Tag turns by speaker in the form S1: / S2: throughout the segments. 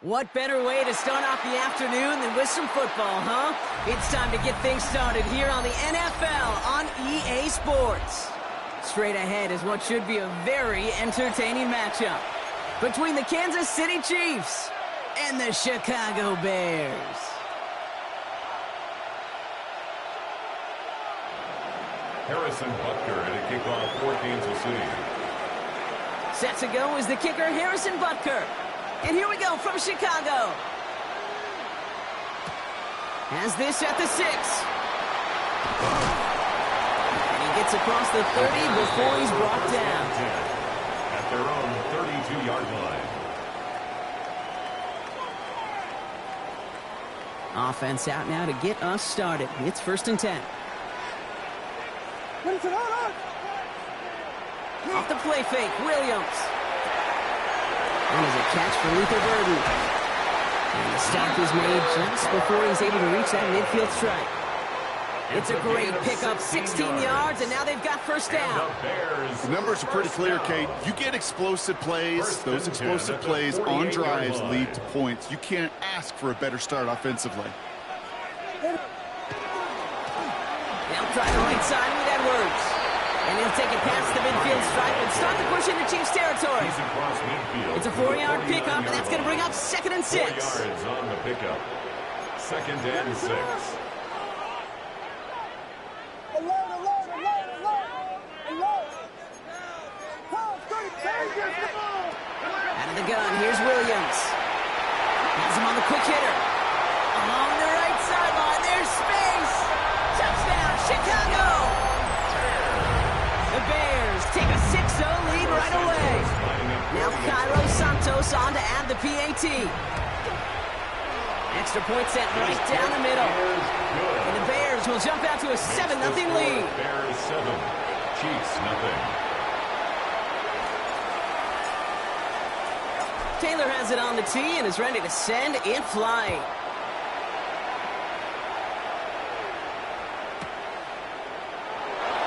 S1: What better way to start off the afternoon than with some football, huh? It's time to get things started here on the NFL on EA Sports. Straight ahead is what should be a very entertaining matchup between the Kansas City Chiefs and the Chicago Bears.
S2: Harrison Butker at a kickoff for Kansas City.
S1: Set to go is the kicker, Harrison Butker. And here we go from Chicago. Has this at the 6. And he gets across the 30 before he's brought down.
S2: At their own 32-yard line.
S1: Offense out now to get us started. It's 1st and 10. Off the play fake, Williams. And there's a catch for Luther Burden. And the stop is made just before he's able to reach that midfield strike. It's a great pickup, 16 yards, and now they've got first down.
S3: The numbers are pretty clear, Kate. You get explosive plays. Those explosive plays on drives lead to points. You can't ask for a better start offensively.
S1: They'll try the right side with Edwards. And he'll take it past the midfield stripe and start the push into Chiefs territory. It's a 4-yard pickup, and that's going to bring up 2nd and 6.
S2: 4 yards on the pickup. 2nd and 6.
S1: Out of the gun, here's Williams. Has him on the quick hitter. Along the right sideline, there's space. Touchdown, Chicago. The Bears take a 6-0 lead right away. Now Cairo Santos on to add the PAT. Extra point set right down the middle. And the Bears will jump out to a 7-0 lead.
S2: Bears 7, Chiefs nothing.
S1: Taylor has it on the tee and is ready to send it flying.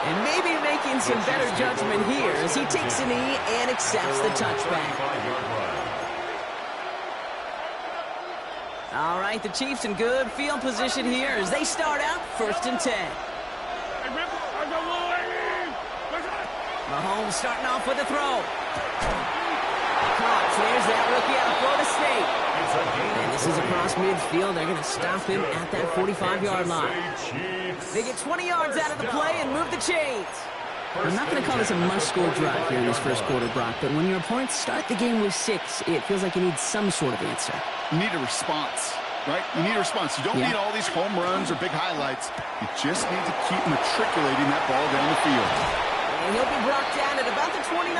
S1: And maybe making some better judgment here as he takes a knee and accepts the touchback. All right, the Chiefs in good field position here as they start out 1st and 10. Mahomes starting off with a throw. Caught. There's that rookie out of Florida State. And this is across midfield. They're going to stop him at that 45-yard line. They get 20 yards out of the play and move the chains. I'm not going to call this a must-score drive here in this first quarter, Brock, but when your opponents start the game with 6, it feels like you need some sort of answer.
S3: You need a response, right? You need a response. You don't need all these home runs or big highlights. You just need to keep matriculating that ball down the field.
S1: And he'll be brought down at about the 29.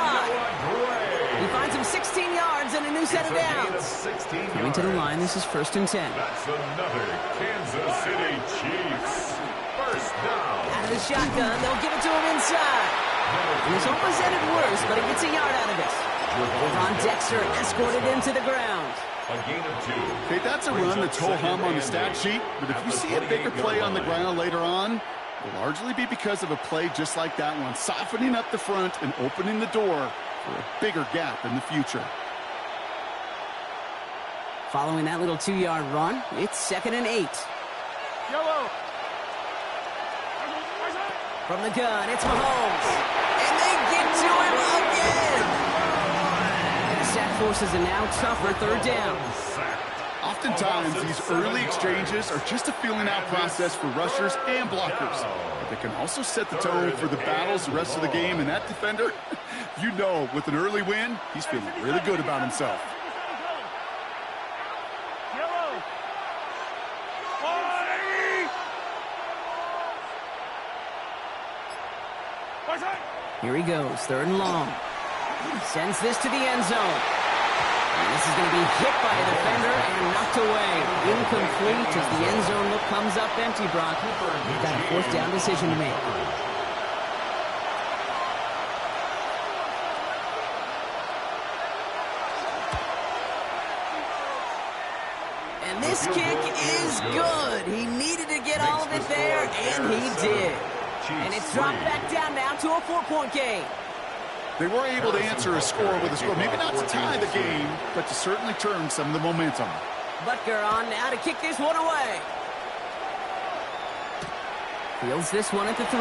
S1: He finds him 16 yards and a new set of downs. Coming to the line, this is 1st and 10.
S2: That's another Kansas City Chiefs. First down.
S1: Out of the shotgun, they'll give it to him inside. And this almost ended worse, but he gets a yard out of it. Von Dexter escorted him to the ground.
S2: A gain of 2.
S3: Okay, that's a run that's ho-hum on the stat sheet, but if you see a bigger play on the ground later on, it'll largely be because of a play just like that one, softening up the front and opening the door for a bigger gap in the future.
S1: Following that little 2-yard run, it's 2nd and 8.
S4: Yellow.
S1: From the gun, it's Mahomes. And they get to him again. The sack forces a now tougher 3rd down.
S3: Oftentimes, these early exchanges are just a feeling out process for rushers and blockers. But they can also set the tone for the battles the rest of the game. And that defender, you know, with an early win, he's feeling really good about himself.
S1: Here he goes, 3rd and long. Sends this to the end zone. And this is going to be hit by a defender and knocked away. Incomplete as the end zone look comes up empty, Brock. He's got a 4th down decision to make. And this kick is good. He needed to get all of it there, and he did. And it's dropped back down now to a 4-point game.
S3: They were able to answer a score with a score. Maybe not to tie the game, but to certainly turn some of the momentum.
S1: Butker on now to kick this one away. Fields this one at the 3.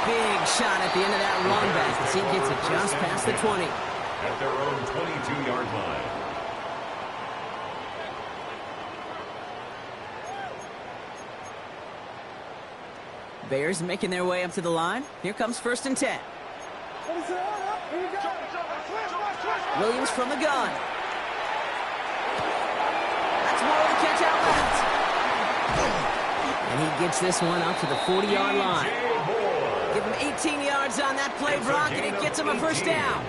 S1: Big shot at the end of that run back as he gets it just past the 20.
S2: At their own 22-yard line.
S1: Bears making their way up to the line. Here comes 1st and 10. Williams from the gun. That's more to catch out left. And he gets this one up to the 40-yard line. Give him 18 yards on that play, Brock, and it gets him a 1st down.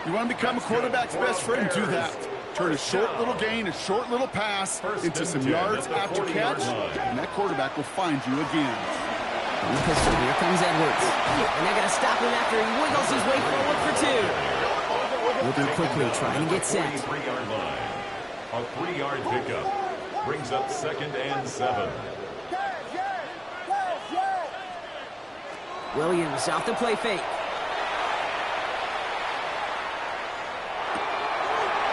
S3: You want to become a quarterback's best friend, do that. Turn a short little gain, a short little pass into some yards after catch, and that quarterback will find you again.
S1: From the pistol, here comes Edwards. And they're going to stop him after he wiggles his way forward for 2. Moving quickly, trying to get set.
S2: 23-yard line. A 3-yard pickup. Brings up 2nd and 7.
S1: Williams off the play fake.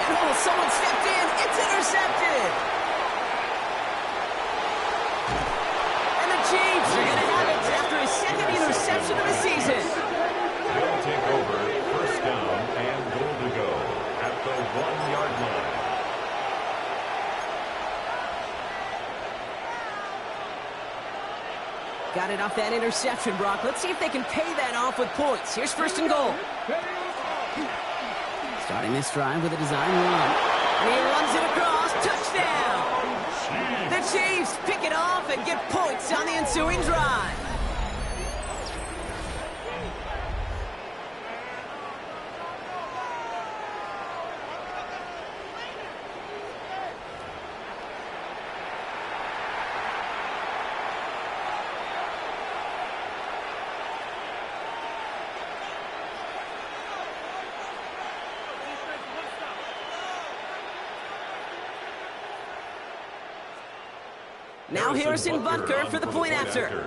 S1: And oh, someone stepped in. It's intercepted. And the Chiefs are going to have it after his 2nd interception of the season.
S2: They'll take over 1st down and goal to go at the 1-yard line.
S1: Got it off that interception, Brock. Let's see if they can pay that off with points. Here's 1st and goal. Starting this drive with a design run. And he runs it across. Touchdown! The Chiefs pick it off and get points on the ensuing drive. Now Harrison Butker for the point after.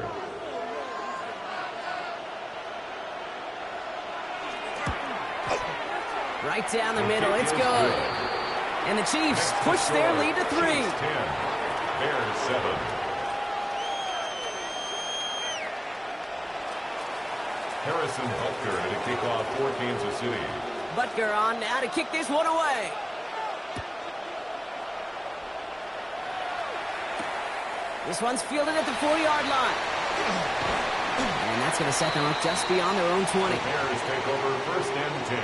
S1: Right down the middle, it's good. And the Chiefs push their lead to 3.
S2: Bears 7. Harrison Butker to kick off for Kansas City.
S1: Butker on now to kick this one away. This one's fielded at the 4-yard line. And that's going to set them up just beyond their own 20.
S2: The Bears take over 1st and 10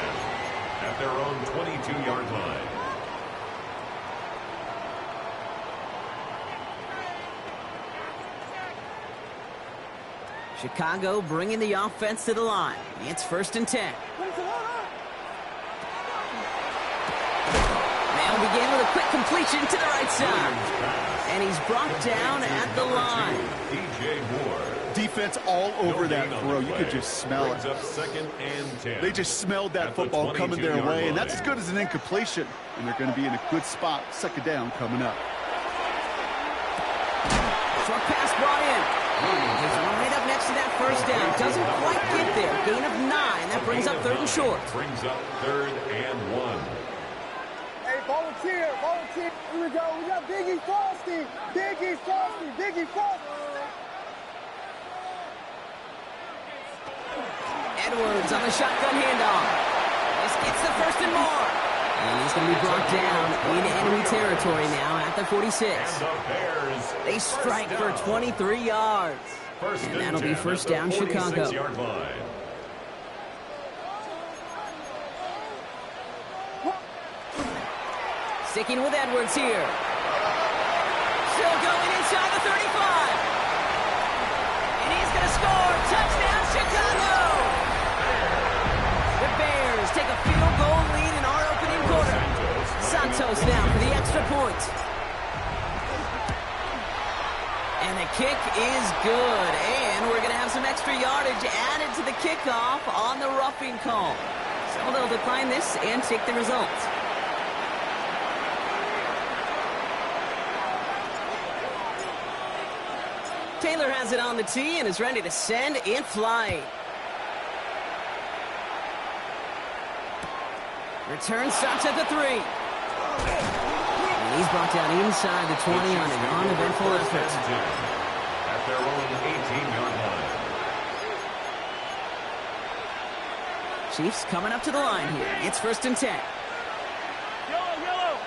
S2: at their own 22-yard line.
S1: Chicago bringing the offense to the line. It's 1st and 10. They'll begin with a quick completion to the right side. And he's brought down at the line.
S2: DJ Moore.
S3: Defense all over that throw. You could just smell it.
S2: Up 2nd and 10.
S3: They just smelled that football coming their way, and that's as good as an incompletion. And they're going to be in a good spot. 2nd down coming up.
S1: Short pass brought in. He's right up next looks to that first down. Doesn't quite get there. Gain of 9. That brings up 3rd and short.
S2: Brings up 3rd and 1.
S4: Hey, volunteer. Here we go. We got Biggie Frosty.
S1: Edwards on the shotgun handoff. This gets the 1st and more. And he's going to be brought down in enemy territory now at the 46.
S2: And the Bears.
S1: They strike for 23 yards. And that'll be 1st down, Chicago.
S2: 46-yard line.
S1: Sticking with Edwards here. Still going inside the 35. And he's going to score. Touchdown, Chicago! The Bears take a field goal lead in our opening quarter. Santos now for the extra point. And the kick is good. And we're going to have some extra yardage added to the kickoff on the roughing call. So they'll decline this and take the result. Taylor has it on the tee and is ready to send in flight. Return stops at the 3. And he's brought down inside the 20 on an uneventful effort.
S2: At their own 18-yard line.
S1: Chiefs coming up to the line here. It's 1st and 10.
S4: Yellow.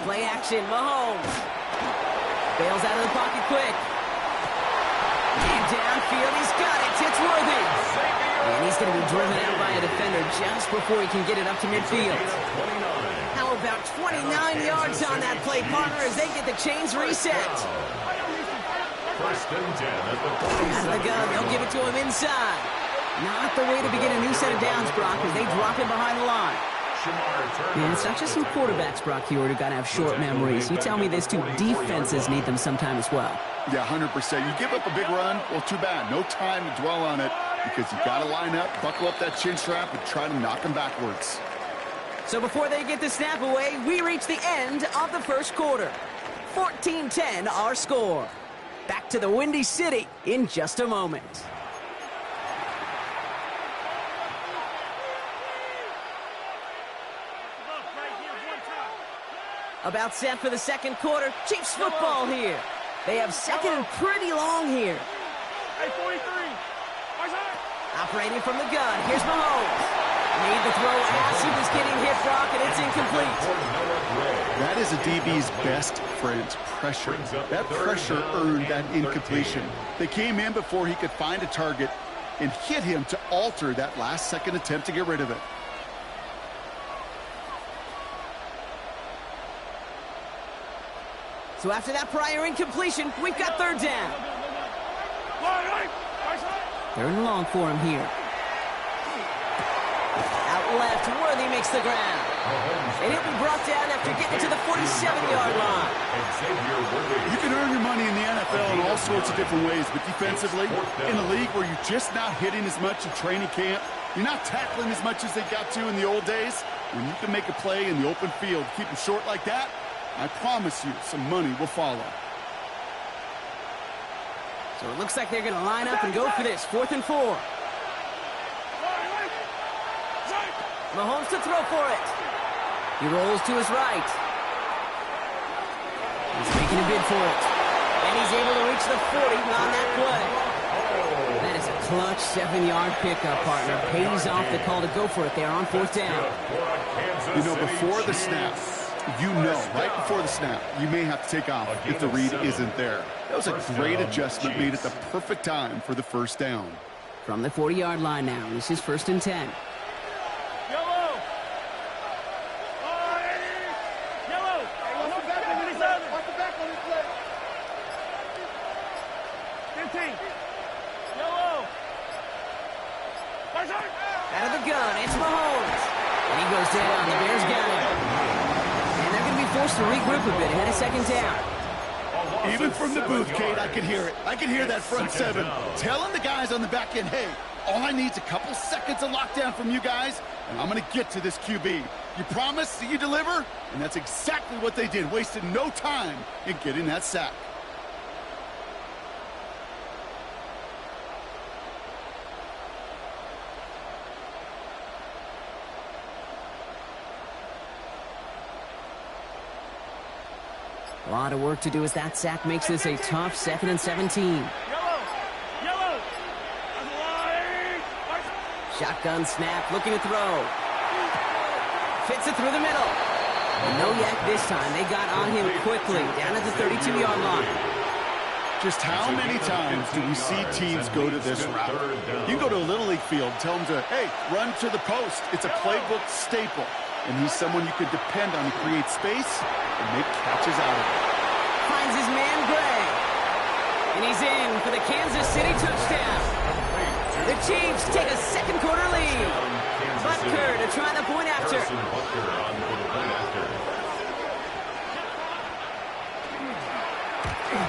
S1: Play action, Mahomes. Bails out of the pocket quick. And downfield, he's got it. It's Worthy. And he's going to be driven out by a defender just before he can get it up to midfield. How about 29 yards on that play, partner, as they get the chains reset.
S2: 1st and 10 at the 47.
S1: Out of the gun, they'll give it to him inside. Not the way to begin a new set of downs, Brock, as they drop him behind the line. And it's not just some quarterbacks, Brock, here who got to have short memories. You tell me this too, defenses need them sometime as well.
S3: Yeah, 100%. You give up a big run, well, too bad. No time to dwell on it because you got to line up, buckle up that chin strap, and try to knock them backwards.
S1: So before they get the snap away, we reach the end of the 1st quarter. 14-10 our score. Back to the Windy City in just a moment. About set for the 2nd quarter. Chiefs football here. They have 2nd and pretty long here.
S4: Hey, 43.
S1: Operating from the gun. Here's Mahomes. Made the throw as he was getting hit, Brock, and it's incomplete.
S3: That is a DB's best friend, pressure. That pressure earned that incompletion. They came in before he could find a target and hit him to alter that last-second attempt to get rid of it.
S1: So after that prior incompletion, we've got 3rd down. 3rd and long for him here. Out left, Worthy makes the ground. And he'll be brought down after getting to the 47-yard line.
S3: You can earn your money in the NFL in all sorts of different ways, but defensively, in a league where you're just not hitting as much in training camp, you're not tackling as much as they got to in the old days, when you can make a play in the open field, keep them short like that, I promise you some money will follow.
S1: So it looks like they're going to line up and go for this. 4th and 4. Mahomes to throw for it. He rolls to his right. He's making a bid for it. And he's able to reach the 40 on that play. That is a clutch 7-yard pickup, partner. Pays off the call to go for it there on 4th down.
S3: You know, before the snap, right before the snap, you may have to take off if the read isn't there. That was a great adjustment made at the perfect time for the 1st down.
S1: From the 40-yard line now, this is 1st and 10.
S4: Yellow. Watch the back on this play. 15. Yellow.
S1: Out of the gun, it's Mahomes. And he goes down. The Bears got him. And they're going to be forced to regroup a bit ahead of 2nd down.
S3: Even from the booth, Kate, I can hear it. I can hear that front 7 telling the guys on the back end, hey, all I need is a couple seconds of lockdown from you guys, and I'm going to get to this QB. You promise that you deliver? And that's exactly what they did, wasted no time in getting that sack.
S1: A lot of work to do as that sack makes this a tough 2nd and 17. Shotgun snap, looking to throw. Fits it through the middle. And no yak this time. They got on him quickly, down at the 32-yard line.
S3: Just how many times do we see teams go to this route? You go to a Little League field, tell them to, hey, run to the post. It's a playbook staple. And he's someone you could depend on to create space and make catches out of it.
S1: Finds his man, Gray. And he's in for the Kansas City touchdown. The Chiefs take a second quarter lead. Butker to try the point after.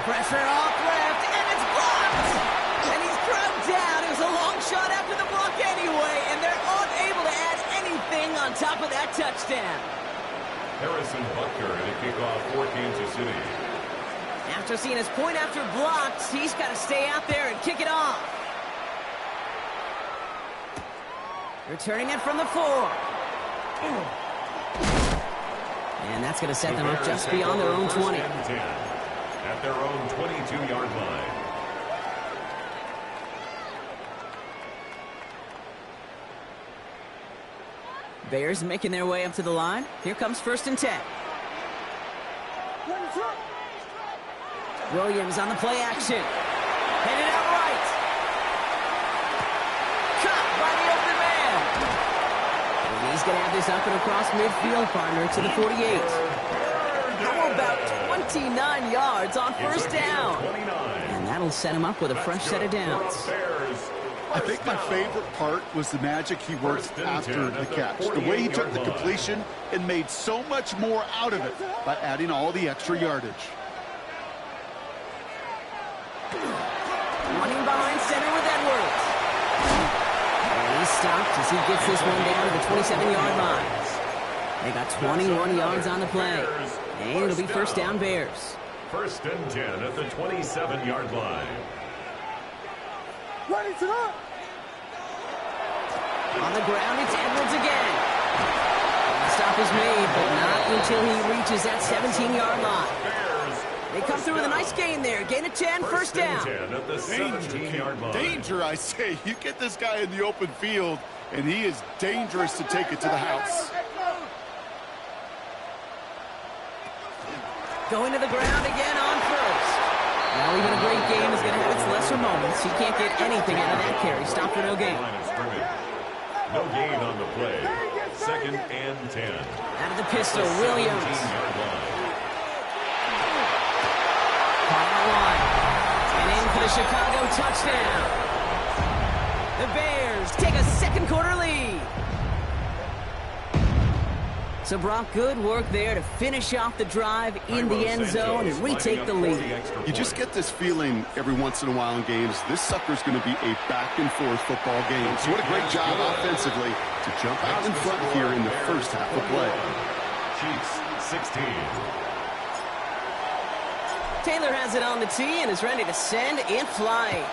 S1: Pressure off left, and it's blocked. And he's thrown down. It was a long shot after the block anyway, and they're unable to add anything on top of that touchdown.
S2: Harrison Butker to kick off for Kansas City.
S1: After seeing his point after blocked, he's got to stay out there and kick it off. Returning it from the 4. And that's going to set them up just beyond their own 20.
S2: At their own 22-yard line.
S1: Bears making their way up to the line. Here comes 1st and 10. Williams on the play action. Headed out right. Caught by the open man. And he's going to have this up and across midfield, partner, to the 48. How about 29 yards on 1st down? And that'll set him up with a fresh set of downs.
S3: I think my favorite part was the magic he worked after the catch. The way he took the completion and made so much more out of it by adding all the extra yardage.
S1: Running behind center with Edwards. And he's stopped as he gets this one down to the 27-yard line. They got 21 yards on the play. And it'll be 1st down Bears.
S2: 1st and 10 at the 27-yard line.
S4: Ready to go.
S1: On the ground, it's Edwards again. The stop is made, but not until he reaches that 17-yard line. They come through with a nice gain there. Gain of 10, 1st down.
S2: 10 at the 17-yard line.
S3: Danger, I say. You get this guy in the open field, and he is dangerous to take it to the house.
S1: Going to the ground again on 1st. Now even a great game is going to have its lesser moments. He can't get anything out of that carry. Stop for no gain.
S2: No gain on the play. 2nd and 10.
S1: Out of the pistol, Williams. And in for the Chicago touchdown. The Bears take a second quarter lead. So, Brock, good work there to finish off the drive in the end zone and retake the lead.
S3: You just get this feeling every once in a while in games. This sucker's going to be a back-and-forth football game. So what a great job offensively to jump out in front here in the first half of play.
S2: Chiefs 16.
S1: Taylor has it on the tee and is ready to send it flying.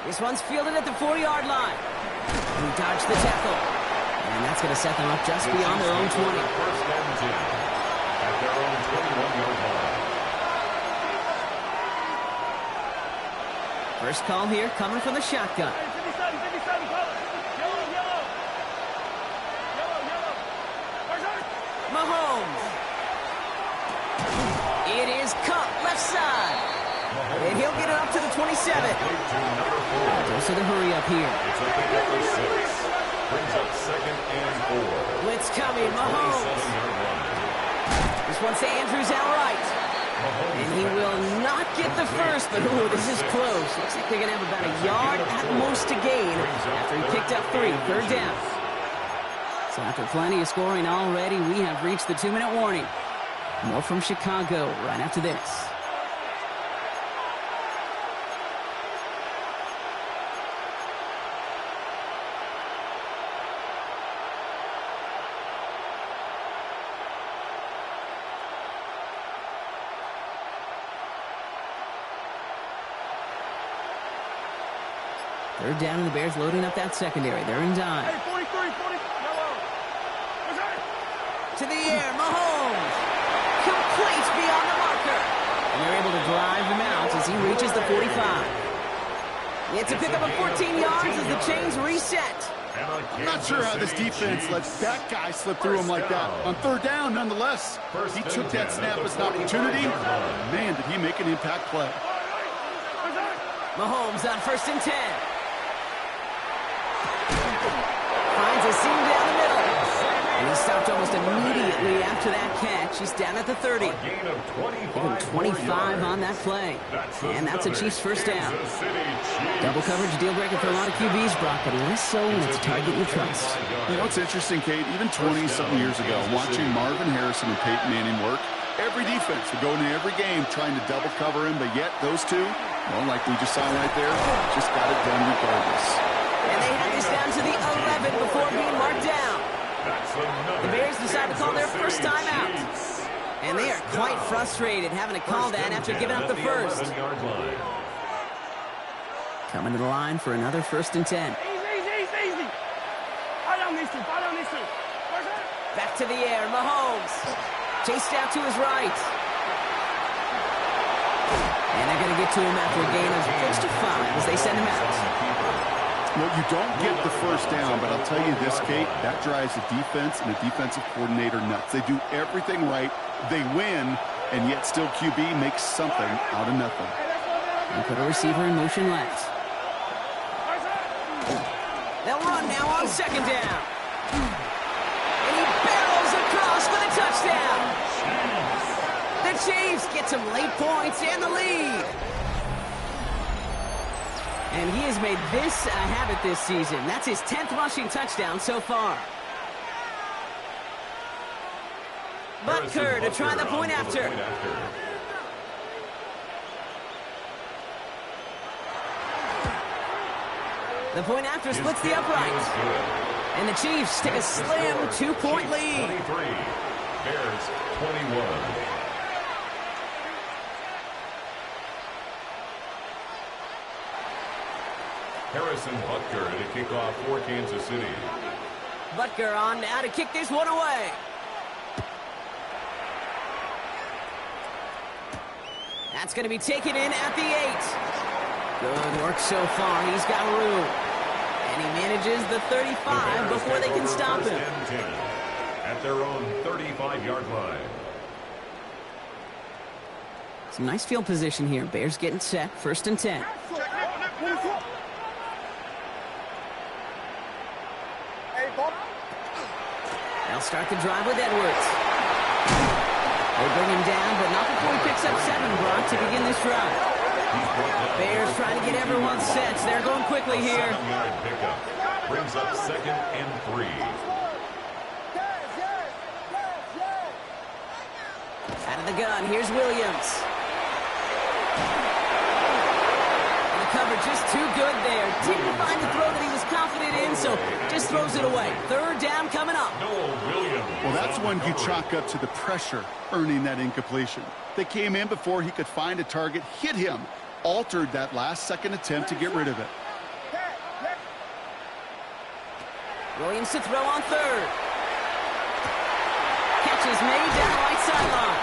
S1: This one's fielded at the 4-yard line. He dodged the tackle. And that's going to set them up just beyond their own 20.
S2: 1st and 10 at their own 21-yard line.
S1: First call here coming from the shotgun. Mahomes. It is Cup, left side. And he'll get it up to the 27. Goes to the hurry up here.
S2: It's a pick up of 6. Brings up 2nd and 4.
S1: Blitz coming, Mahomes. This one's to Andrews outright. And he will not get the first, but ooh, this is close. Looks like they're going to have about a yard at most to gain after he picked up 3. 3rd down. So after plenty of scoring already, we have reached the 2-minute warning. More from Chicago right after this. Third down, and the Bears loading up that secondary. They're in dime.
S4: Hey, 43, 40, yellow.
S1: To the air, Mahomes. Complete beyond the marker. And they're able to drive him out as he reaches the 45. It's a pickup of 14 yards as the chains reset.
S3: I'm not sure how this defense lets that guy slip through him like that. On third down, nonetheless. He took that snap as an opportunity. Man, did he make an impact play.
S1: Mahomes on 1st and 10. Finds a seam down the middle. And he stopped almost immediately after that catch. He's down at the 30. Even 25 on that play. And that's a Chiefs first down. Double coverage deal breaker for a lot of QBs, Brock, but less so when it's a target you trust.
S3: You know, it's interesting, Kate, even 20-something years ago, watching Marvin Harrison and Peyton Manning work, every defense would go into every game trying to double cover him, but yet those two, well, like we just saw right there, just got it done regardless.
S1: And they had this down to the 11 before being marked down. The Bears decide to call their first time out. And they are quite frustrated having to call that after giving up the first. Coming to the line for another 1st and 10.
S4: Easy. Follow me, two.
S1: Back to the air, Mahomes. Chased out to his right. And they're going to get to him after a gain of close to 5 as they send him out.
S3: Well, you don't get the first down, but I'll tell you this, Kate, that drives the defense and the defensive coordinator nuts. They do everything right, they win, and yet still QB makes something out of nothing.
S1: And put a receiver in motion left. They'll run now on 2nd down. And he barrels across for the touchdown. The Chiefs get some late points and the lead. And he has made this a habit this season. That's his 10th rushing touchdown so far. Butker to try the point after. The point after splits the upright. And the Chiefs take a slim 2-point lead.
S2: 23. Bears 21. Harrison Butker to kick off for Kansas City.
S1: Butker on now to kick this one away. That's going to be taken in at the 8. Good work so far. He's got room. And he manages the 35 before they can stop him.
S2: At their own 35-yard line.
S1: Some nice field position here. Bears getting set. 1st and 10. They'll start the drive with Edwards. They bring him down, but not before he picks up 7, Brock, to begin this drive. Bears trying to get everyone set. They're going quickly here.
S2: 7-yard pickup. Brings up 2nd and 3.
S1: Out of the gun, here's Williams. And the coverage just too good there. Didn't find the throw that he was confident in, so just throws it away. 3rd down coming up.
S3: Well, that's when you chalk up to the pressure earning that incompletion. They came in before he could find a target, hit him, altered that last-second attempt to get rid of it.
S1: Williams to throw on 3rd. Catch is made down the right sideline.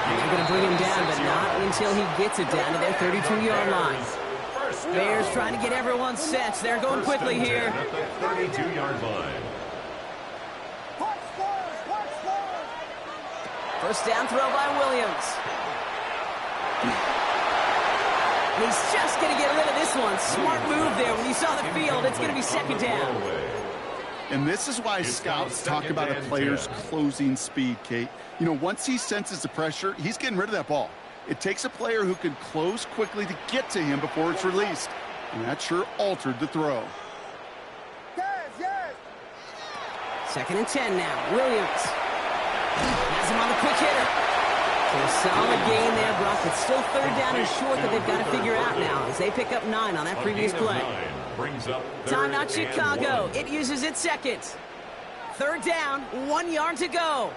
S1: They're going to bring him down, but not until he gets it down to their 32-yard line. Bears trying to get everyone set. They're going quickly here.
S2: At the 32-yard line.
S1: 1st down throw by Williams. He's just going to get rid of this one. Smart move there. When you saw the field, it's going to be 2nd down.
S3: And this is why scouts talk about a player's closing speed, Kate. You know, once he senses the pressure, he's getting rid of that ball. It takes a player who can close quickly to get to him before it's released. And that sure altered the throw.
S1: 2nd and 10 now. Williams has him on the quick hitter. So a solid gain there, Brock, but still 3rd down and short that they've got to figure out now as they pick up 9 on that previous play. Timeout Chicago. It uses its 2nd. 3rd down, 1 yard to go.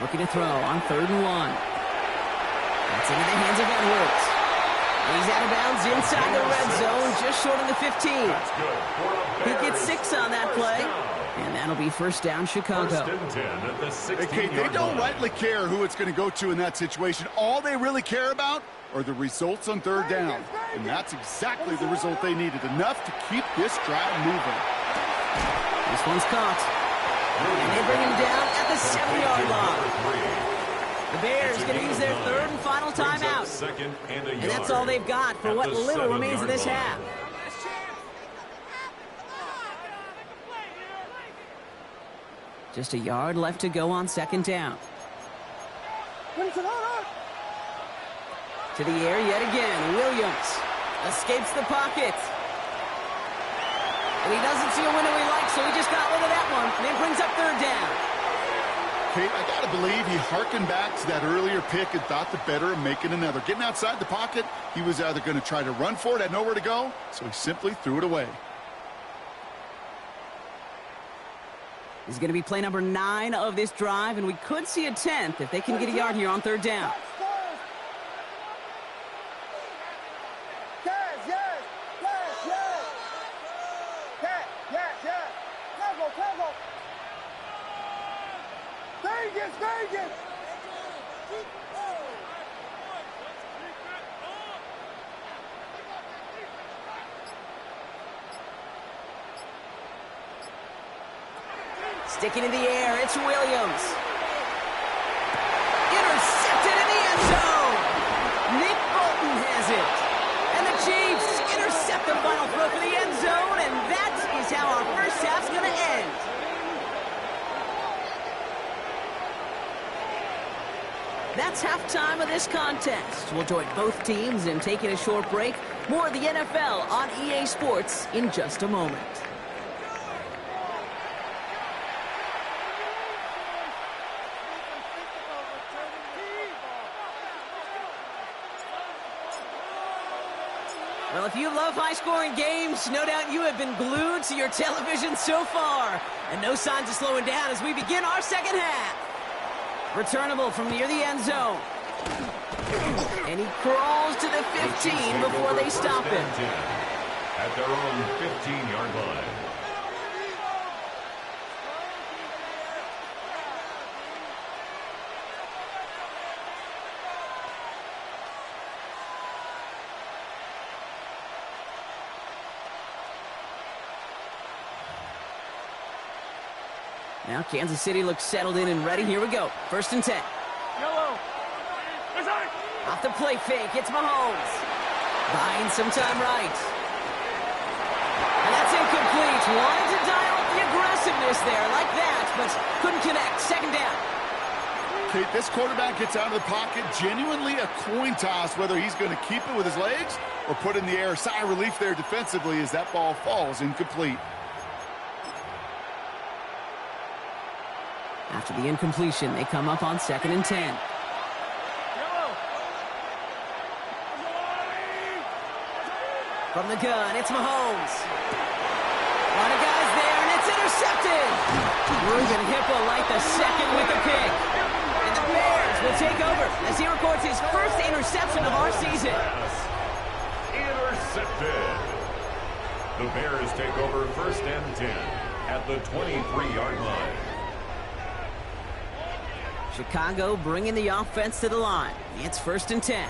S1: Looking to throw on 3rd and 1. That's into the hands of Edwards. He's out of bounds inside the red zone, just short of the 15.
S2: That's good. For the
S1: He gets
S2: Bears.
S1: 6 on that play. And that'll be first down, Chicago.
S2: First and 10 at the 16-yard
S3: Okay, they don't
S2: line.
S3: rightly care who it's going to go to in that situation. All they really care about are the results on third down. And that's exactly the result they needed, enough to keep this drive moving.
S1: This one's caught. And they bring him down at the 7-yard line. The Bears going to use their third and final timeout.
S2: Second and
S1: And that's all they've got for what little remains of this half. Just a yard left to go on second down. To the air yet again. Williams escapes the pocket. And he doesn't see a window he likes, so he just got rid of that one. And it brings up third down.
S3: Kate, I got to believe he harkened back to that earlier pick and thought the better of making another. Getting outside the pocket, he was either going to try to run for it, had nowhere to go, so he simply threw it away.
S1: This is going to be play number 9 of this drive, and we could see a 10th if they can get a yard here on third down.
S4: Vegas!
S1: Sticking in the air, it's Williams. Intercepted in the end zone. Nick Bolton has it. And the Chiefs intercept the final throw for the end zone, and that is how our first half's going to end. That's halftime of this contest. We'll join both teams in taking a short break. More of the NFL on EA Sports in just a moment. Well, if you love high-scoring games, no doubt you have been glued to your television so far. And no signs of slowing down as we begin our second half. Returnable from near the end zone. And he crawls to the 15 before they stop him.
S2: At their own 15-yard line.
S1: Now Kansas City looks settled in and ready. Here we go. First and 10. Off the play fake, it's Mahomes. Buying some time right. And that's incomplete. Wanted to dial up the aggressiveness there like that, but couldn't connect. Second down.
S3: Kate, this quarterback gets out of the pocket, genuinely a coin toss whether he's going to keep it with his legs or put in the air. Sigh of relief there defensively as that ball falls incomplete.
S1: After the incompletion, they come up on second and 10. From the gun, it's Mahomes. A lot of guys there, and it's intercepted. Ruben Hippolyte the second with the pick. And the Bears will take over as he records his first interception of our season.
S2: Intercepted. The Bears take over first and 10 at the 23-yard line.
S1: Chicago bringing the offense to the line. It's first and 10.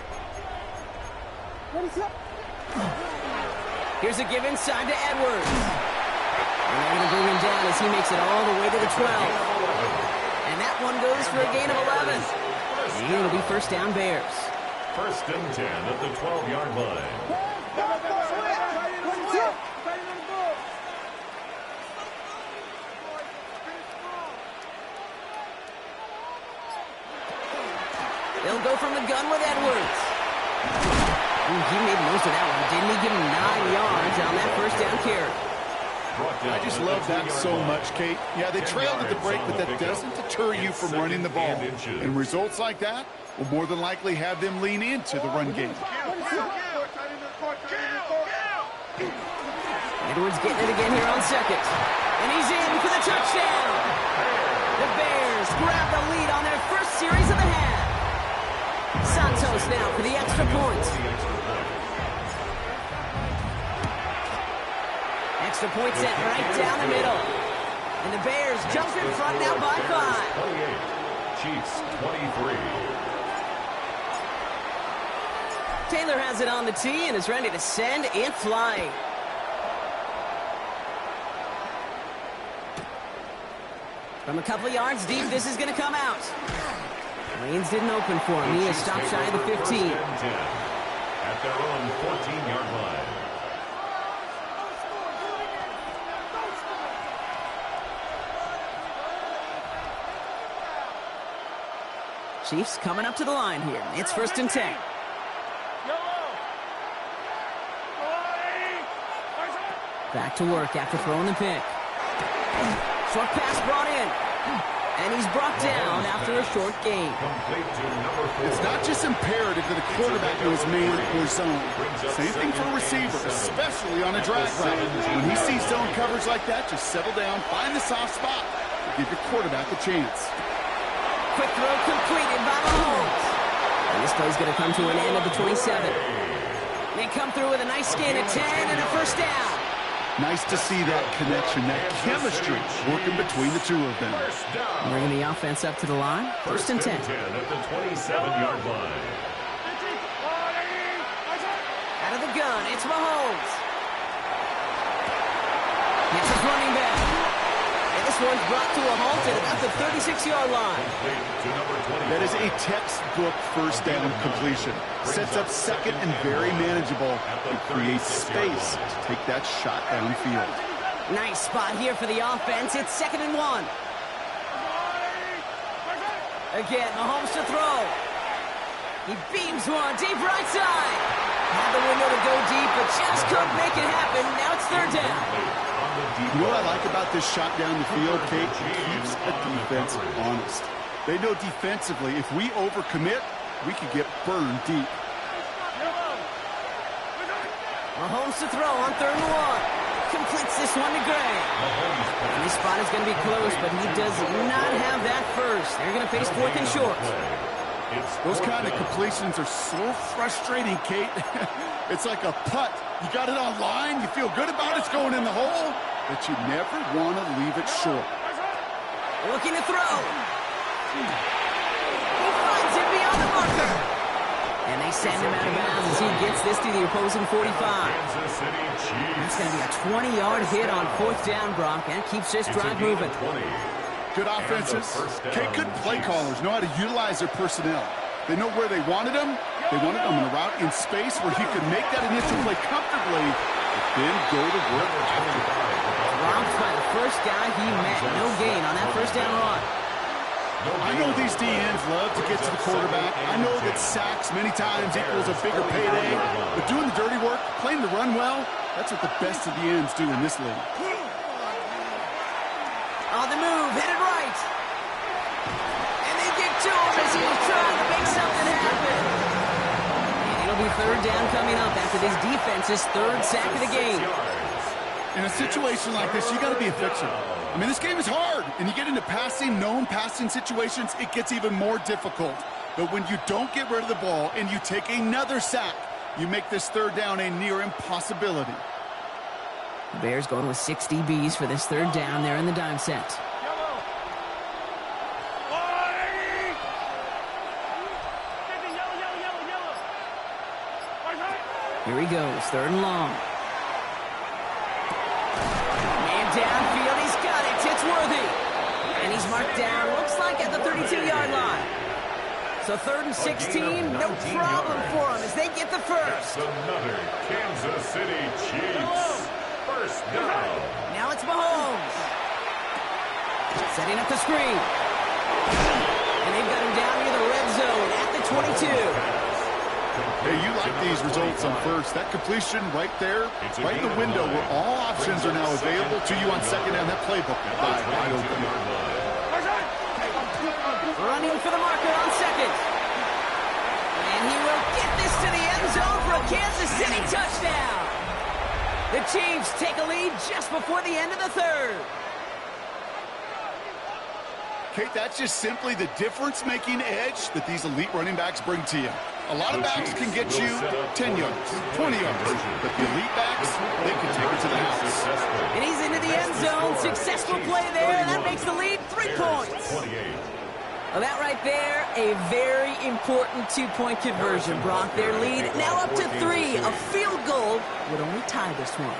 S1: Here's a give inside to Edwards. And they're going to bring him down as he makes it all the way to the 12. And that one goes for a gain of 11. And it'll be first down Bears.
S2: First and 10 at the 12-yard line.
S1: They'll go from the gun with Edwards. Ooh, he made most of that one, didn't he? Give him 9 yards on that first down carry.
S3: I just love that so much, Kate. Yeah, they trailed at the break, but that doesn't deter you from running the ball. And results like that will more than likely have them lean into the run game.
S1: Edwards getting it again here on second. And he's in for the touchdown. The Bears grab the lead on their first series of the half. Santos now for the extra point. extra point sent right down the middle. And the Bears jump in front now by 5.
S2: 28. Chiefs 23.
S1: Taylor has it on the tee and is ready to send it flying. From a couple of yards deep, this is going to come out. Lanes didn't open for him. He is stopped shy of the 15.
S2: At their own 14-yard line.
S1: Chiefs coming up to the line here. It's 1st and 10. Back to work after throwing the pick. Short pass brought in. And he's brought down after a short gain.
S3: It's not just imperative that the quarterback knows man or zone. Same thing for a receiver, especially on a drag route. When he sees zone coverage like that, just settle down, find the soft spot, and give your quarterback a chance.
S1: Quick throw completed by Mahomes. And this play's going to come to an end at the 27. They come through with a nice gain of 10 and a 1st down.
S3: Nice to see that connection, that chemistry working between the two of them.
S1: Bringing the offense up to the line. 1st and 10.
S2: At the 27-yard line.
S1: Out of the gun, it's Mahomes. It's his running back. And this one's brought to a halt at about the 36-yard line.
S3: That is a textbook 1st down completion. Sets up 2nd and very manageable. It creates space to take that shot downfield.
S1: Nice spot here for the offense. It's 2nd and 1. Again, Mahomes to throw. He beams one deep right side. Had the window to go deep, but just couldn't make it happen. Now it's 3rd down.
S3: You know what I like about this shot down the field, Kate? It keeps a defense honest. They know defensively, if we overcommit, we could get burned deep.
S1: Mahomes to throw on 3rd and 1. Completes this one to Gray. And this spot is going to be close, but he does not have that first. They're going to face 4th and short.
S3: Those kind of completions are so frustrating, Kate. It's like a putt. You got it on line, you feel good about it's going in the hole, but you never want to leave it short.
S1: Looking to throw. He finds it beyond the marker. And they send him out of bounds as he gets this to the opposing 45. That's going to be a 20-yard hit on 4th down, Brock, and keeps this drive moving.
S3: Good offenses. Kate, good play callers know how to utilize their personnel. They know where they wanted them. They wanted them in a route in space where he could make that initial play comfortably, but then go to work after.
S1: Dropped by the first guy he met. No gain on that 1st down run.
S3: I know these DNs love to get to the quarterback. I know that sacks many times equals a bigger payday, but doing the dirty work, playing the run well, that's what the best of the ends do in this league.
S1: On the move, headed right. And they get to him as he's trying to make something happen. And it'll be 3rd down coming up after this defense's 3rd sack of the game.
S3: In a situation like this, you got to be a fixer. I mean, this game is hard, and you get into known passing situations, it gets even more difficult. But when you don't get rid of the ball and you take another sack, you make this 3rd down a near impossibility.
S1: The Bears going with 6 DBs for this 3rd down there in the dime set. Here he goes, 3rd and long. And downfield, he's got it. It's Worthy. And he's marked down, looks like at the 32-yard line. So 3rd and 16, no problem for him as they get the first.
S2: Another Kansas City Chiefs. 1st down.
S1: Now it's Mahomes. Setting up the screen. And they've got him down near the red zone at the 22.
S3: Hey, you like these results on 1st. That completion right there, right in the window where all options are now available to you on 2nd down. That playbook is wide open.
S1: Running for the marker on 2nd. And he will get this to the end zone for a Kansas City touchdown. The Chiefs take a lead just before the end of the 3rd.
S3: Kate, that's just simply the difference-making edge that these elite running backs bring to you. A lot of backs can get you 10 yards, 20 yards, but the elite backs, they can take it to the house.
S1: And he's into the end zone. Successful play there, and that makes the lead 3 points. Well, that right there, a very important 2-point conversion. Brock, their lead now up to 3. A field goal would only tie this one.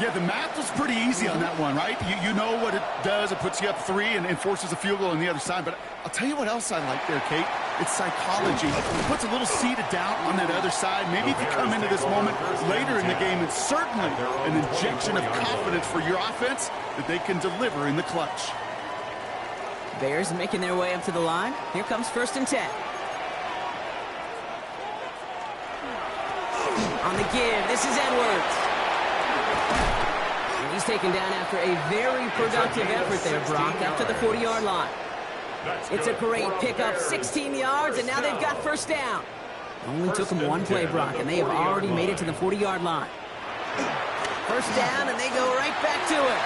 S3: Yeah, the math was pretty easy on that one, right? You know what it does. It puts you up 3 and forces a field goal on the other side. But I'll tell you what else I like there, Kate. It's psychology. It puts a little seed of doubt on that other side. Maybe if you come into this moment later in the game, it's certainly an injection of confidence for your offense that they can deliver in the clutch.
S1: Bears making their way up to the line. Here comes 1st and 10. On the give, this is Edwards. And he's taken down after a very productive effort there, Brock, up to the 40-yard line. It's a great pickup, 16 yards, and now they've got 1st down. Only took them 1 play, Brock, and they have already made it to the 40-yard line. 1st down, and they go right back to it.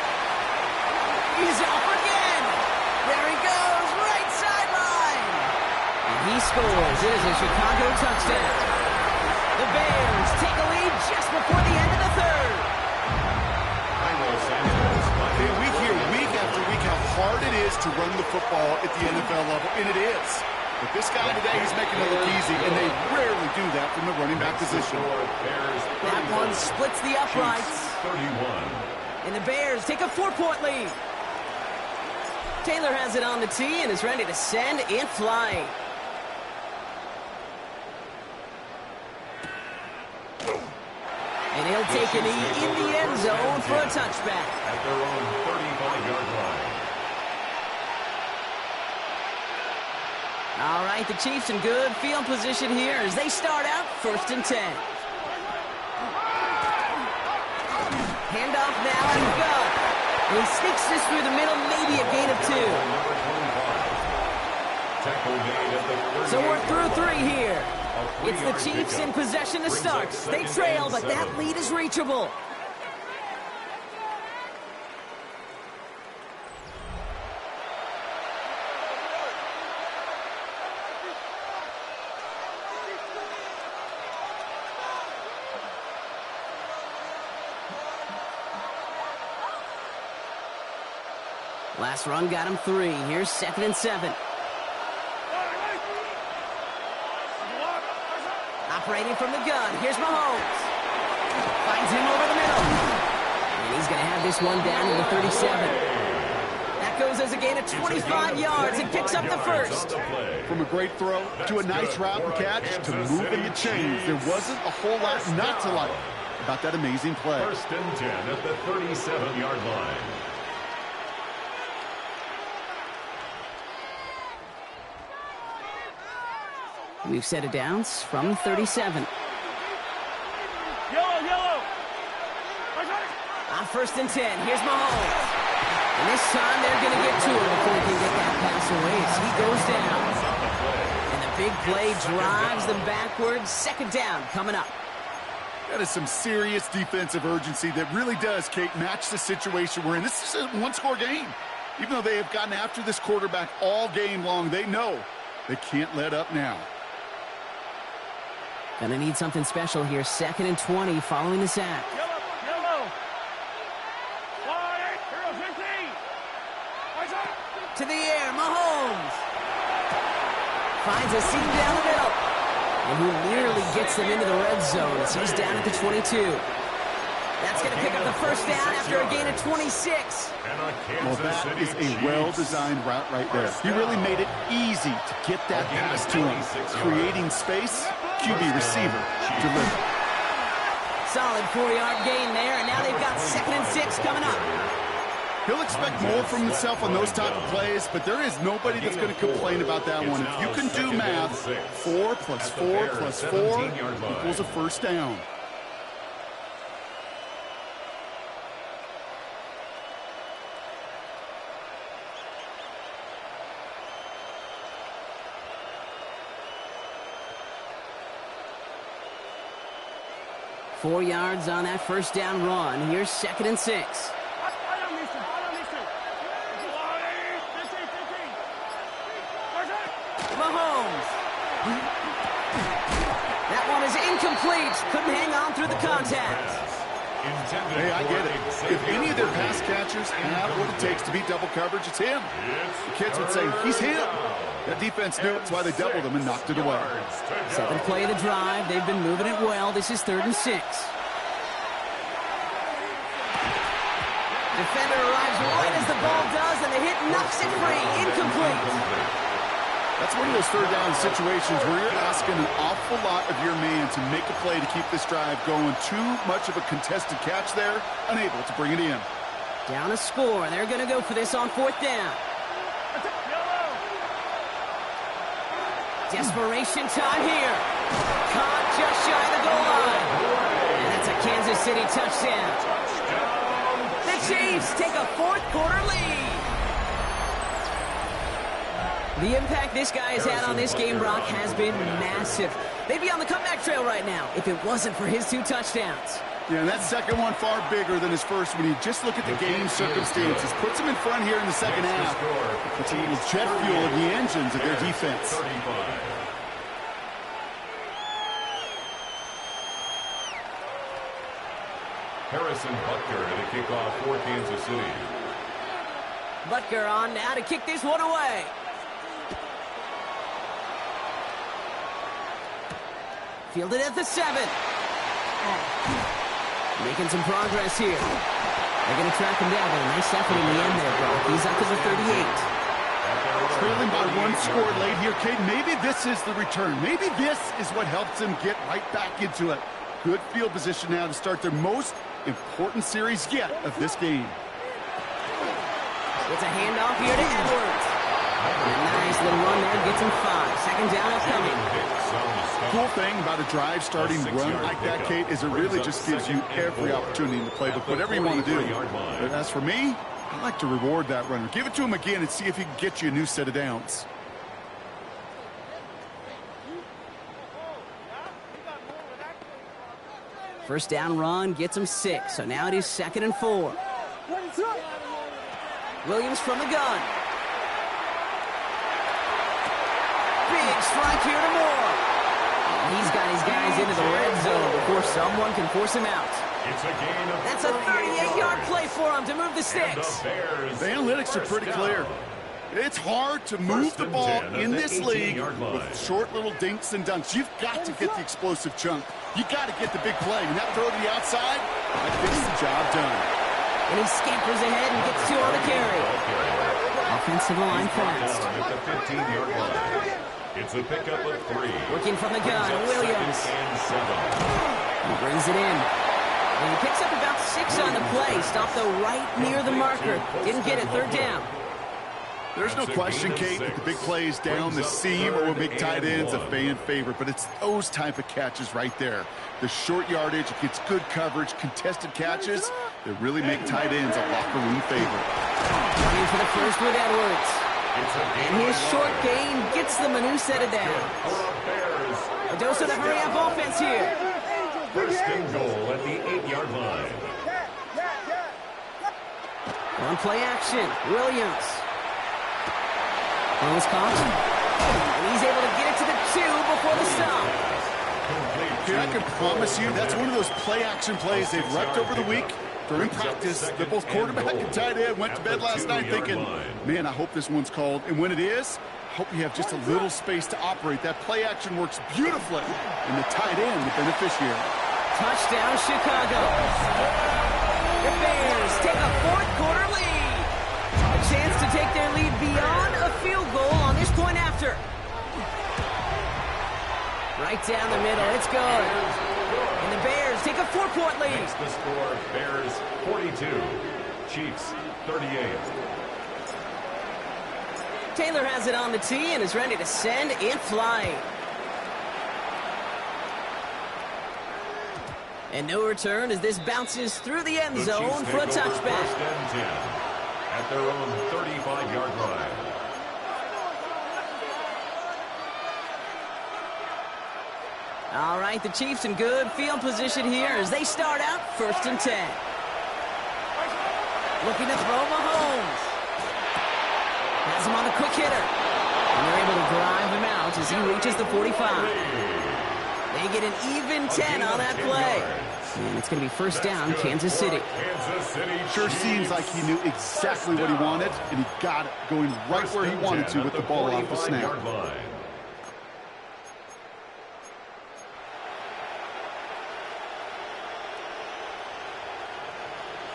S1: He's off again. There he goes, right sideline. And he scores. It is a Chicago touchdown. The Bears take a lead just before the end of the 3rd.
S3: We hear week after week how hard it is to run the football at the NFL level, and it is. But this guy today, he's making it look easy, and they rarely do that from the running back position.
S1: That one splits the uprights.
S2: 31.
S1: And the Bears take a 4-point lead. Taylor has it on the tee and is ready to send it flying. And he'll take a knee in the end zone for a touchback.
S2: At their own 35-yard line.
S1: All right, the Chiefs in good field position here as they start out 1st and 10. Handoff now and Gunn. And he sneaks this through the middle, maybe a gain of 2. So we're through 3 here. It's the Chiefs in possession to start. They trail, but that lead is reachable. Last run got him 3. Here's 2nd and 7. Operating from the gun. Here's Mahomes. Finds him over the middle. And he's going to have this one down to the 37. That goes as a gain of 25 yards and picks up the 1st.
S3: From a great throw to a nice route and catch to moving the chains, there wasn't a whole lot not to like about that amazing play.
S2: 1st and 10 at the 37-yard line.
S1: We've set it down from 37.
S4: Yellow.
S1: On 1st and 10, here's Mahomes. And this time they're going to get to him before he can get that pass away as he goes down. And the big play drives them backwards. 2nd down coming up.
S3: That is some serious defensive urgency that really does, Kate, match the situation we're in. This is a one-score game. Even though they have gotten after this quarterback all game long, they know they can't let up now.
S1: Gonna need something special here. 2nd and 20 following the sack.
S4: Yellow. Slide. Hero 15.
S1: To the air, Mahomes. Finds a seam down the middle. And he nearly gets them into the red zone as he's down at the 22. That's going to pick up the 1st down after a gain of 26.
S3: Well, that is a well-designed route right there. He really made it easy to get that pass to him. Creating space, QB receiver delivered.
S1: Solid 4-yard gain there, and now they've got 2nd and 6 coming up.
S3: He'll expect more from himself on those type of plays, but there is nobody that's going to complain about that one. If you can do math, 4 plus 4 plus 4 equals a 1st down.
S1: Four yards on that 1st down run. Here's 2nd and 6. is incomplete. Couldn't hang on through the contact.
S3: Hey, I get it. If any of their pass catchers have what it takes to beat double coverage, it's him. The kids would say, he's him. That defense knew it. That's why they doubled him and knocked it away.
S1: 7th play of the drive. They've been moving it well. This is 3rd and 6. Defender arrives right as the ball does, and the hit knocks it free. Incomplete.
S3: That's one of those 3rd down situations where you're asking an awful lot of your man to make a play to keep this drive going. Too much of a contested catch there, unable to bring it in.
S1: Down a score. They're going to go for this on 4th down. Desperation time here. Caught just shy of the goal line. And that's a Kansas City touchdown. The Chiefs take a 4th quarter lead. The impact this guy has had on this game, Brock, has been massive. They'd be on the comeback trail right now if it wasn't for his 2 touchdowns.
S3: Yeah, and that second one far bigger than his first when you just look at the game circumstances. Puts him in front here in the second half. Puts a little jet fuel in the engines of their defense.
S2: Harrison Butker at a kickoff for Kansas City.
S1: Butker on now to kick this one away. Fielded at the 7. Making some progress here. They're going to track him down, but a nice effort in the end there, Brock. He's up to the 38.
S3: Trailing by 1 score late here, Cade. Maybe this is the return. Maybe this is what helps them get right back into it. Good field position now to start their most important series yet of this game.
S1: It's a handoff here to Edwards. A nice little run there, gets him 5. Second down upcoming.
S3: Cool thing about a drive starting run like that, Kate, is it really just gives you every opportunity in the playbook, whatever you want to do. But as for me, I like to reward that runner. Give it to him again and see if he can get you a new set of downs.
S1: First down run gets him 6, so now it is 2nd and 4. Williams from the gun. Big strike here to Moore. He's got his guys into the red zone before someone can force him out.
S2: It's a gain of
S1: That's a 38-yard play for him to move the sticks.
S3: The analytics are pretty clear. It's hard to move the ball in this league with short little dinks and dunks. You've got to get the explosive chunk. You got to get the big play. And that throw to the outside, that gets the job done.
S1: And he scampers ahead and gets 2 on the carry. Offensive line fast.
S2: At the 15-yard line. It's a pickup of 3.
S1: Working from the gun, Williams. He brings it in. And he picks up about 6 on the play. Stopped though right near the marker. Didn't get it. 3rd down.
S3: There's no question, Kate, that the big plays down the seam or big tight ends a fan favorite, but it's those type of catches right there. The short yardage, it gets good coverage, contested catches that really make tight ends a locker room favorite.
S1: Running for the first with Edwards. And his short gain gets them a new set of downs. A dose of the hurry-up offense here.
S2: First and goal at the 8-yard line.
S1: On play action, Williams. Well, caught. And he's able to get it to the 2 before the stop.
S3: Dude, I can promise you that's one of those play-action plays they've wrecked over the week. During practice, they're both quarterback and tight end went to bed last night thinking, man, I hope this one's called. And when it is, I hope you have just a little space to operate. That play action works beautifully. And the tight end, the beneficiary.
S1: Touchdown, Chicago. The Bears take a 4th quarter lead. A chance to take their lead beyond a field goal on this point after. Right down the middle, it's good. And the Bears take a 4-point lead.
S2: Makes the score Bears 42, Chiefs 38.
S1: Taylor has it on the tee and is ready to send it flying. And no return as this bounces through the end zone for a touchback.
S2: First and 10 at their own 35-yard line.
S1: All right, the Chiefs in good field position here as they start out 1st and 10. Looking to throw Mahomes. Has him on the quick hitter. And they're able to drive him out as he reaches the 45. They get an even 10 on that play. And it's going to be first down, Kansas City.
S3: Sure seems like he knew exactly what he wanted, and he got it, going right where he wanted to with the ball off the snap.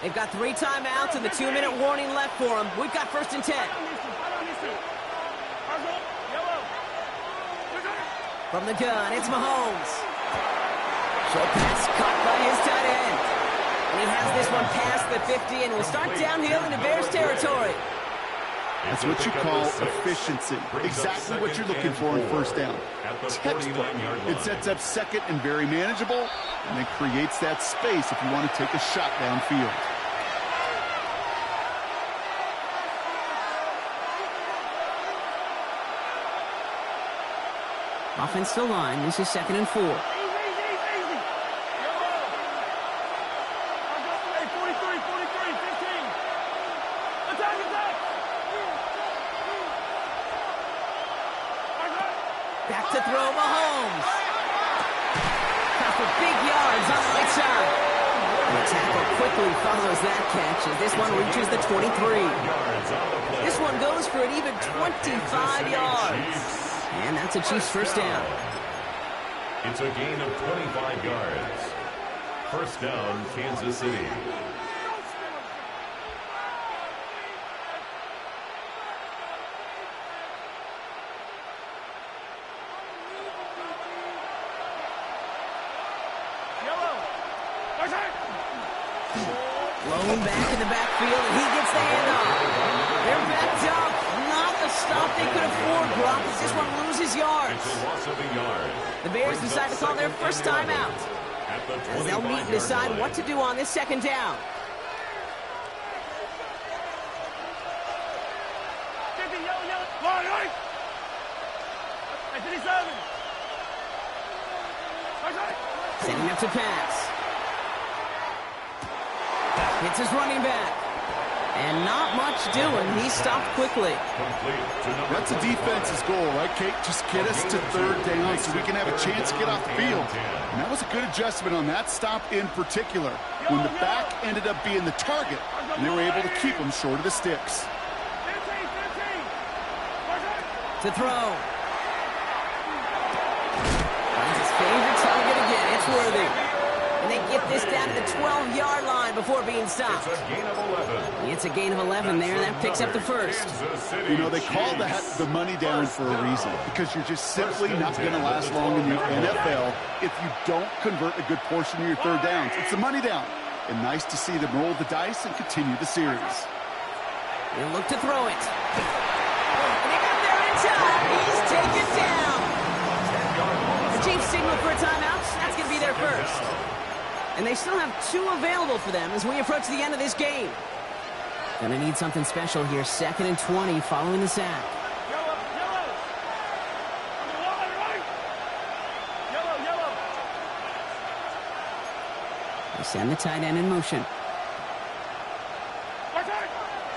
S1: They've got 3 timeouts and the 2-minute warning left for them. We've got first and 10. From the gun, it's Mahomes. Short pass caught by his tight end. And he has this one past the 50 and will start downhill into Bears territory.
S3: That's what you call efficiency. Exactly what you're looking for in first down. Textbook. It sets up second and very manageable, and it creates that space if you want to take a shot downfield.
S1: Offensive line, this is 2nd and 4. Back to throw, Mahomes. Got for big yards on the right side. And the tackle quickly follows that catch as this one reaches the 23. This one goes for an even 25 yards. And that's a Chiefs first down.
S2: It's a gain of 25 yards. First down, Kansas City.
S1: Blown back in the backfield, and he gets the handoff. They're backed up. Not a stop they could afford, Brock, as this one loses yards.
S2: It's a loss of a yard.
S1: The Bears decide to call their first timeout, as they'll meet and decide what to do on this second down. Setting up to pass. Hits his running back. And not much doing. He stopped quickly.
S3: That's a defense's goal, right, Kate? Just get us to third down so we can have a chance to get off the field. And that was a good adjustment on that stop in particular, when the back ended up being the target, and they were able to keep him short of the sticks.
S1: To throw. That's his favorite target again. It's Worthy. And they get this down to the 12-yard line before being stopped.
S2: It's a gain of 11.
S1: It's a gain of 11 there. That picks up the first.
S3: You know, they call that the money down for a reason, because you're just simply not going to last long in the NFL if you don't convert a good portion of your third downs. It's the money down. And nice to see them roll the dice and continue the series.
S1: They'll look to throw it. And he got there in time. He's taken down. The Chiefs signal for a timeout. That's going to be their first. And they still have 2 available for them as we approach the end of this game. Gonna need something special here. 2nd and 20 following the sack. They send the tight end in motion.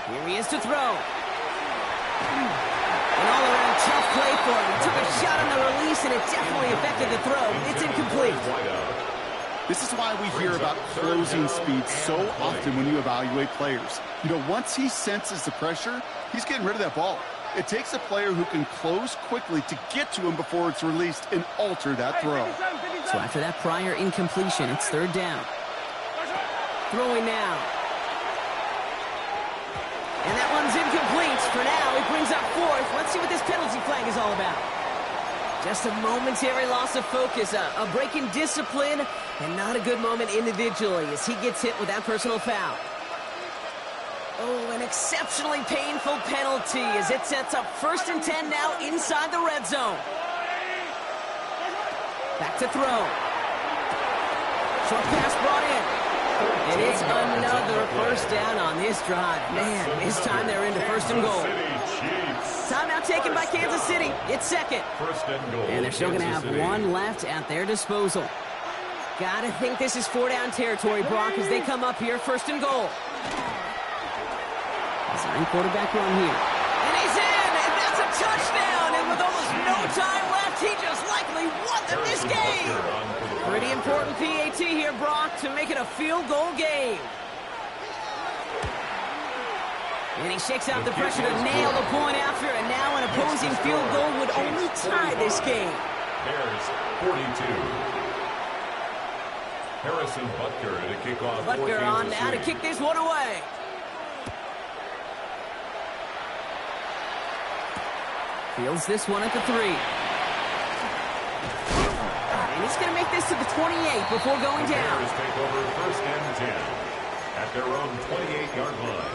S1: Here he is to throw. An all-around tough play for him. He took a shot on the release, and it definitely affected the throw. It's incomplete.
S3: This is why we hear about closing speed so often when you evaluate players. You know, once he senses the pressure, he's getting rid of that ball. It takes a player who can close quickly to get to him before it's released and alter that throw.
S1: So after that prior incompletion, it's third down. Throwing now. And that one's incomplete. For now, he brings up fourth. Let's see what this penalty flag is all about. Just a momentary loss of focus, a break in discipline, and not a good moment individually as he gets hit with that personal foul. Oh, an exceptionally painful penalty as it sets up 1st and 10 now inside the red zone. Back to throw. Short pass brought in. And it's another first down on this drive. Man, this time they're into 1st and goal. Timeout taken by Kansas City. It's 2nd. And they're still going to have 1 left at their disposal. Gotta think this is 4-down territory, Brock, as they come up here, 1st and goal. Design quarterback run here. And he's in! And that's a touchdown! And And with almost no time left, he just likely won them this game. Pretty important PAT here, Brock, to make it a field goal game. And he shakes out the pressure to nail the point after, and now an opposing field goal would only tie this game.
S2: Bears 42. Harrison Butker to kick off.
S1: Butker on now to kick this one away. Fields this one at the 3. And he's going to make this to the 28 before going down.
S2: Bears take over first and 10 at their own 28-yard line.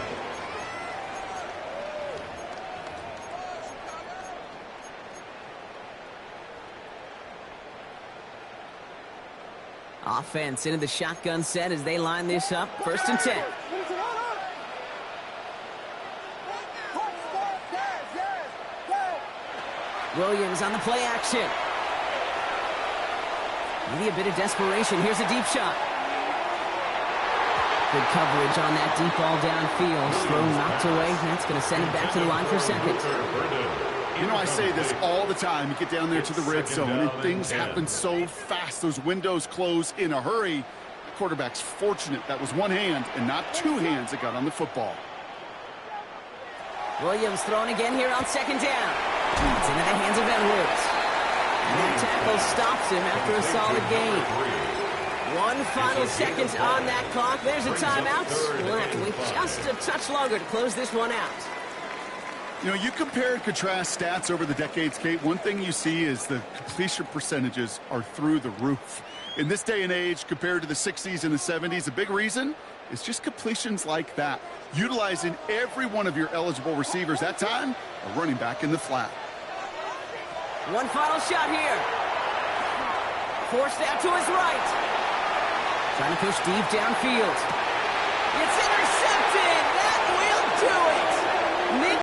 S1: Offense into the shotgun set as they line this up. First and 10. Williams on the play action. Maybe a bit of desperation. Here's a deep shot. Good coverage on that deep ball downfield. Throw knocked away. That's going to send it back to the line for second.
S3: You know, I say this all the time. You get down there to the red zone, and things happen so fast. Those windows close in a hurry. The quarterback's fortunate that was one hand and not two hands that got on the football.
S1: Williams thrown again here on second down. It's into the hands of Edwards. And that tackle stops him after a solid gain. One final second on that clock. There's a timeout. We'll have to wait just a touch longer to close this one out.
S3: You know, you compare and contrast stats over the decades, Kate. One thing you see is the completion percentages are through the roof. In this day and age, compared to the 60s and the 70s, a big reason is just completions like that. Utilizing every one of your eligible receivers. That time, a running back in the flat.
S1: One final shot here. Forced out to his right. Trying to push deep downfield. It's intercepted. That will do it.